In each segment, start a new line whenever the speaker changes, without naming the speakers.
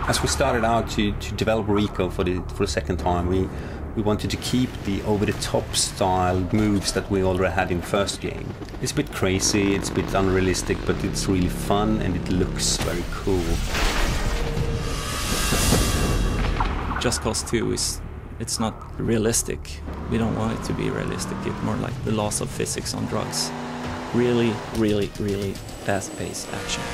As we started out to develop Rico for the second time, we wanted to keep the over-the-top style moves that we already had in the first game. It's a bit crazy, it's a bit unrealistic, but it's really fun and it looks very cool.
Just Cause 2 it's not realistic. We don't want it to be realistic. It's more like the laws of physics on drugs. Really, really, really fast-paced action.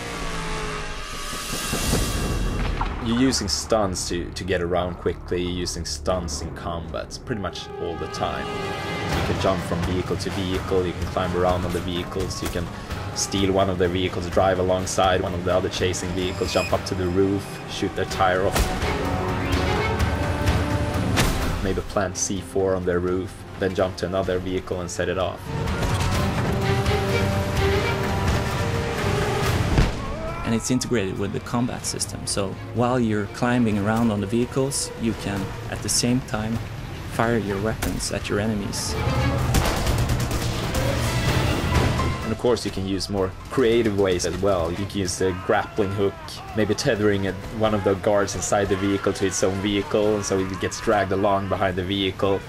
You're using stunts to get around quickly, you're using stunts in combat pretty much all the time. You can jump from vehicle to vehicle, you can climb around on the vehicles, you can steal one of their vehicles, drive alongside one of the other chasing vehicles, jump up to the roof, shoot their tire off. Maybe plant C4 on their roof, then jump to another vehicle and set it off.
And it's integrated with the combat system, so while you're climbing around on the vehicles, you can at the same time fire your weapons at your enemies.
And of course you can use more creative ways as well. You can use a grappling hook, maybe tethering one of the guards inside the vehicle to its own vehicle, and so it gets dragged along behind the vehicle.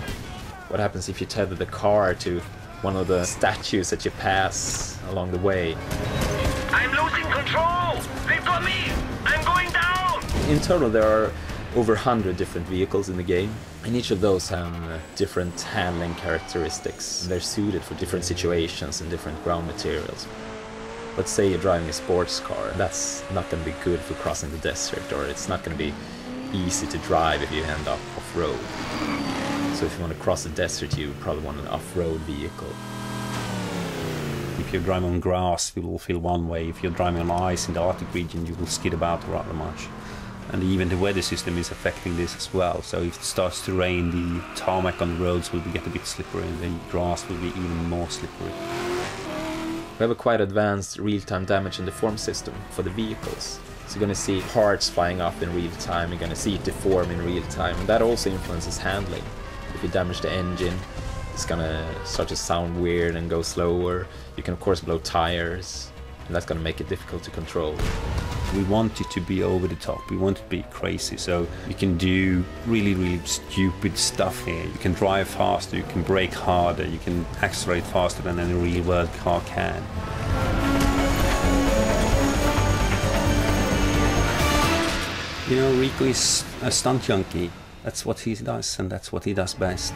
What happens if you tether the car to one of the statues that you pass along the way?
I'm losing control! They've got me! I'm going down!
In total there are over 100 different vehicles in the game, and each of those have different handling characteristics. They're suited for different situations and different ground materials. Let's say you're driving a sports car, that's not going to be good for crossing the desert, or it's not going to be easy to drive if you end up off-road. So if you want to cross the desert, you probably want an off-road vehicle.
If you're driving on grass, you will feel one way. If you're driving on ice in the Arctic region, you will skid about rather much. And even the weather system is affecting this as well. So if it starts to rain, the tarmac on the roads will get a bit slippery, and the grass will be even more slippery.
We have a quite advanced real-time damage and deform system for the vehicles. So you're going to see parts flying off in real time, you're going to see it deform in real time, and that also influences handling. If you damage the engine, it's gonna start to sound weird and go slower. You can of course blow tires, and that's gonna make it difficult to control.
We want it to be over the top, we want it to be crazy, so you can do really, really stupid stuff here. You can drive faster, you can brake harder, you can accelerate faster than any real world car can. You know, Rico is a stunt junkie. That's what he does, and that's what he does best.